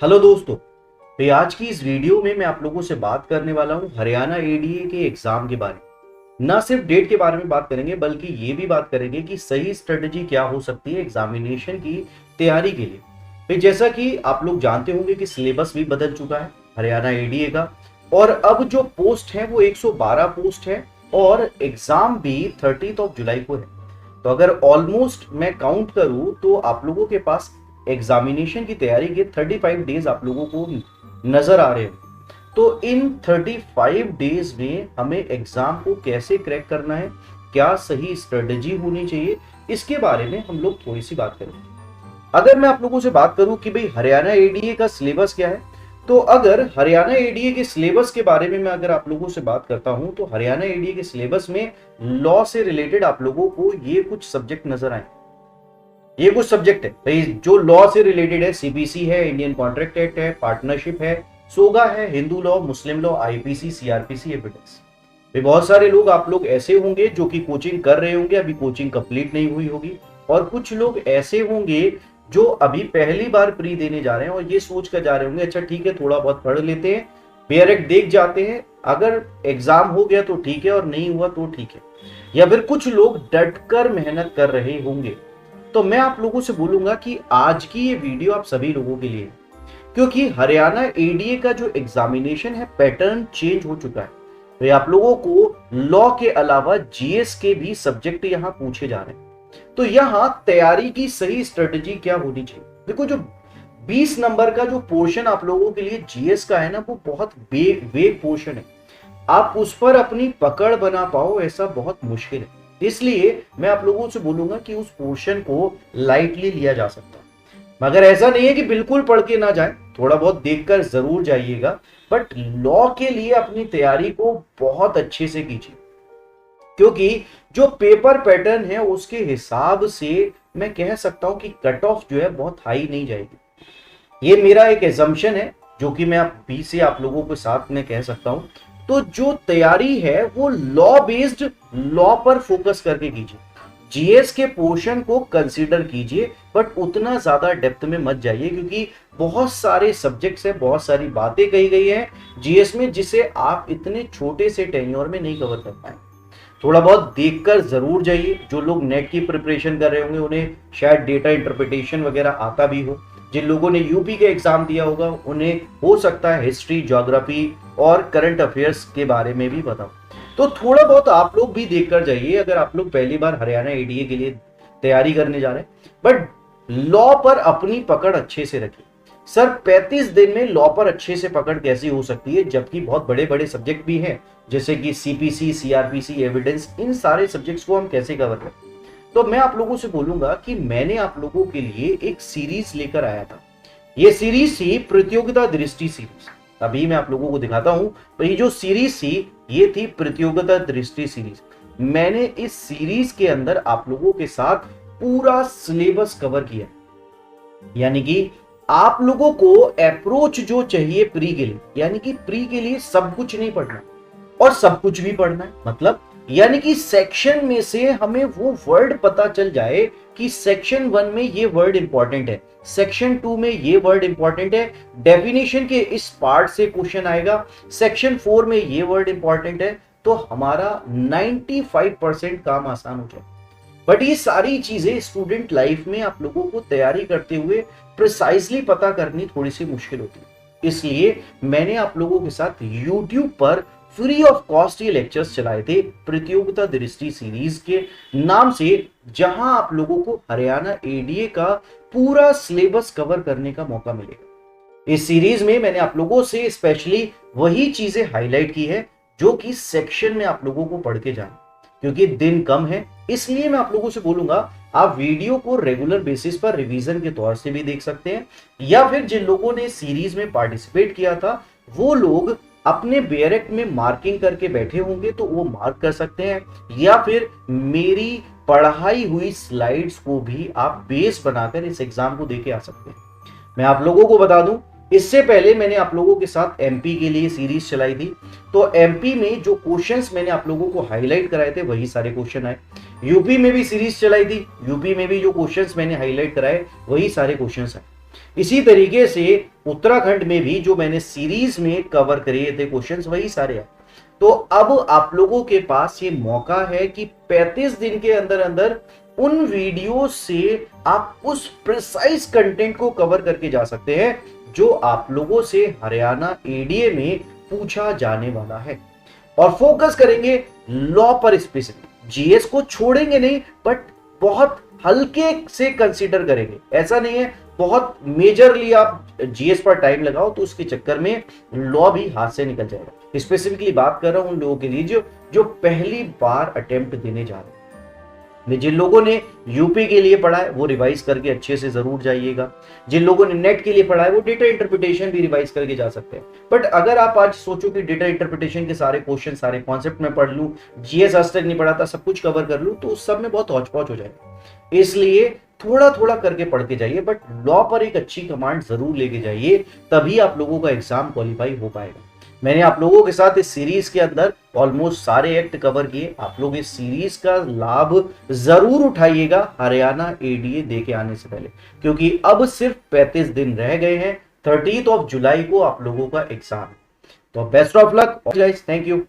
Hello दोस्तों। तो आज की इस वीडियो में मैं आप लोगों से बात करने वाला हूं हरियाणा एडीए के एग्जाम के बारे में। ना सिर्फ डेट के बारे में बात करेंगे बल्कि ये भी बात करेंगे कि सही स्ट्रेटजी क्या हो सकती है एग्जामिनेशन की तैयारी के लिए। फिर जैसा कि आप लोग जानते होंगे कि सिलेबस भी बदल चुका है हरियाणा एडीए का, और अब जो पोस्ट है वो 112 पोस्ट है और एग्जाम भी 30 जुलाई को है। तो अगर ऑलमोस्ट मैं काउंट करूं तो आप लोगों के पास एग्जामिनेशन की तैयारी के 35 डेज आप लोगों को नजर आ रहे हो। तो इन 35 डेज में हमें एग्जाम को कैसे क्रैक करना है, क्या सही स्ट्रेटजी होनी चाहिए, इसके बारे में हम लोग थोड़ी सी बात करेंगे। अगर मैं आप लोगों से बात करूं कि भाई हरियाणा एडीए का सिलेबस क्या है, तो अगर हरियाणा एडीए के सिलेबस के बारे में मैं अगर आप लोगों से बात करता हूं तो हरियाणा एडीए के सिलेबस में लॉ से रिलेटेड आप लोगों को ये कुछ सब्जेक्ट नजर आए। ये कुछ सब्जेक्ट है भाई जो लॉ से रिलेटेड है। सीपीसी है, इंडियन कॉन्ट्रैक्ट एक्ट है, पार्टनरशिप है, सोगा है, हिंदू लॉ, मुस्लिम लॉ, आईपीसी, सीआरपीसी, एविडेंस। भाई बहुत सारे लोग आप लोग ऐसे होंगे जो कि कोचिंग कर रहे होंगे, अभी कोचिंग कंप्लीट नहीं हुई होगी, और कुछ लोग ऐसे होंगे जो अभी पहली बार प्री देने जा रहे हैं और ये सोच कर जा रहे होंगे अच्छा ठीक है थोड़ा बहुत पढ़ लेते हैं, बेयरक देख जाते हैं, अगर एग्जाम हो गया तो ठीक है और नहीं हुआ तो ठीक है। या फिर कुछ लोग डटकर मेहनत कर रहे होंगे। तो मैं आप लोगों से बोलूंगा कि आज की ये वीडियो आप सभी लोगों के लिए, क्योंकि हरियाणा एडीए का जो एग्जामिनेशन है पैटर्न चेंज हो चुका है। तो आप लोगों को लॉ के अलावा जीएस के भी सब्जेक्ट यहां पूछे जा रहे हैं। तो यहां तैयारी की सही स्ट्रेटजी क्या होनी चाहिए। देखो जो 20 नंबर का जो पोर्शन आप लोगों के लिए जीएस का है ना, वो बहुत वेग पोर्शन है। आप उस पर अपनी पकड़ बना पाओ ऐसा बहुत मुश्किल है। इसलिए मैं आप लोगों से बोलूंगा कि उस पोर्शन को लाइटली लिया जा सकता है, मगर ऐसा नहीं है कि बिल्कुल पढ़ के ना जाए, थोड़ा बहुत देखकर जरूर जाइएगा। बट लॉ के लिए अपनी तैयारी को बहुत अच्छे से कीजिए, क्योंकि जो पेपर पैटर्न है उसके हिसाब से मैं कह सकता हूं कि कट ऑफ जो है बहुत हाई नहीं जाएगी। ये मेरा एक एजम्पशन है जो कि मैं अभी से आप लोगों के साथ में कह सकता हूं। तो जो तैयारी है वो लॉ बेस्ड, लॉ पर फोकस करके कीजिए। जीएस के पोर्शन को कंसीडर कीजिए, बट उतना ज्यादा डेप्थ में मत जाइए, क्योंकि बहुत सारे सब्जेक्ट्स है, बहुत सारी बातें कही गई हैं जीएस में जिसे आप इतने छोटे से टेन्योर में नहीं कवर कर पाए। थोड़ा बहुत देखकर जरूर जाइए। जो लोग नेट की प्रिपरेशन कर रहे होंगे उन्हें शायद डेटा इंटरप्रिटेशन वगैरह आता भी हो। जिन लोगों ने यूपी का एग्जाम दिया होगा उन्हें हो सकता है हिस्ट्री, ज्योग्राफी और करंट अफेयर्स के बारे में भी पता हो। तो थोड़ा बहुत आप लोग भी देखकर जाइए अगर आप लोग पहली बार हरियाणा एडीए के लिए तैयारी करने जा रहे हैं। बट लॉ पर अपनी पकड़ अच्छे से रखिए। सर 35 दिन में लॉ पर अच्छे से पकड़ कैसी हो सकती है, जबकि बहुत बड़े बड़े सब्जेक्ट भी हैं जैसे कि सीपीसी, सीआरपीसी, एविडेंस, इन सारे सब्जेक्ट्स को हम कैसे कवर करें। तो मैं आप लोगों से बोलूंगा कि मैंने आप लोगों के लिए एक सीरीज लेकर आया था। ये सीरीज थी प्रतियोगिता दृष्टि सीरीज। अभी मैं आप लोगों को दिखाता हूं। तो ये जो सीरीज थी ये थी प्रतियोगिता दृष्टि सीरीज। मैंने इस सीरीज के अंदर आप लोगों के साथ पूरा सिलेबस कवर किया, यानी कि आप लोगों को अप्रोच जो चाहिए प्री के लिए, यानी कि प्री के लिए सब कुछ नहीं पढ़ना और सब कुछ भी पढ़ना है, मतलब यानी कि सेक्शन में से हमें वो वर्ड पता चल जाए कि सेक्शन 1 में ये वर्ड इंपॉर्टेंट है, सेक्शन 2 में ये वर्ड इंपॉर्टेंट है, डेफिनेशन के इस पार्ट से क्वेश्चन आएगा, सेक्शन 4 में ये वर्ड इंपॉर्टेंट है। तो हमारा 95% काम आसान हो जाए। बट ये सारी चीजें स्टूडेंट लाइफ में आप लोगों को तैयारी करते हुए प्रिसाइजली पता करनी थोड़ी सी मुश्किल होती है। इसलिए मैंने आप लोगों के साथ YouTube पर फ्री ऑफ कॉस्ट ये लेक्चर्स चलाए थे प्रतियोगिता दृष्टि सीरीज के नाम से, जहां आप लोगों को हरियाणा एडीए का पूरा सिलेबस कवर करने का मौका मिलेगा। इस सीरीज में मैंने आप लोगों से स्पेशली वही चीजें हाईलाइट की है जो कि सेक्शन में आप लोगों को पढ़ के जाए, क्योंकि दिन कम है। इसलिए मैं आप लोगों से बोलूंगा आप वीडियो को रेगुलर बेसिस पर रिवीजन के तौर से भी देख सकते हैं, या फिर जिन लोगों ने सीरीज में पार्टिसिपेट किया था वो लोग अपने बेयरक में मार्किंग करके बैठे होंगे तो वो मार्क कर सकते हैं, या फिर मेरी पढ़ाई हुई स्लाइड्स को भी आप बेस बनाकर इस एग्जाम को देके आ सकते हैं। मैं आप लोगों को बता दूं, इससे पहले मैंने आप लोगों के साथ एमपी के लिए सीरीज चलाई थी। तो एमपी में जो क्वेश्चंस मैंने आप लोगों को हाईलाइट कराए थे वही सारे क्वेश्चन आए। यूपी में भी सीरीज चलाई थी, यूपी में भी जो क्वेश्चंस मैंने हाईलाइट कराए वही सारे क्वेश्चंस आए। इसी तरीके से उत्तराखंड में भी जो मैंने सीरीज में कवर करे थे क्वेश्चंस वही सारे हैं। तो अब आप लोगों के पास ये मौका है कि 35 दिन के अंदर अंदर उन वीडियो से आप उस प्रिसाइज कंटेंट को कवर करके जा सकते हैं जो आप लोगों से हरियाणा एडीए में पूछा जाने वाला है। और फोकस करेंगे लॉ पर स्पेसिफिक, जीएस को छोड़ेंगे नहीं बट बहुत हल्के से कंसीडर करेंगे। ऐसा नहीं है बहुत मेजरली आप जीएस पर टाइम लगाओ तो उसके चक्कर में लॉ भी हाथ से निकल जाएगा। स्पेसिफिकली बात कर रहा हूं उन लोगों के लिए जो पहली बार अटेम्प्ट देने जा रहे हैं। जिन लोगों ने यूपी के लिए पढ़ा है वो रिवाइज करके अच्छे से जरूर जाइएगा। जिन लोगों ने नेट के लिए पढ़ा है वो डेटा इंटरप्रिटेशन भी रिवाइज करके जा सकते हैं। बट अगर आप आज सोचो कि डेटा इंटरप्रिटेशन के सारे क्वेश्चन सारे कॉन्सेप्ट में पढ़ लूं, जीएस आज तक नहीं पढ़ा था सब कुछ कवर कर लूं, तो उस सब में बहुत हौच पौच हो जाएगा। इसलिए थोड़ा थोड़ा करके पढ़ते जाइए बट लॉ पर एक अच्छी कमांड जरूर लेके जाइए, तभी आप लोगों का एग्जाम क्वालिफाई हो पाएगा। मैंने आप लोगों के साथ इस सीरीज के अंदर ऑलमोस्ट सारे एक्ट कवर किए। आप लोग इस सीरीज का लाभ जरूर उठाइएगा हरियाणा एडीए दे के आने से पहले, क्योंकि अब सिर्फ 35 दिन रह गए हैं। 30 जुलाई को आप लोगों का एग्जाम है। तो best of luck guys, thank you.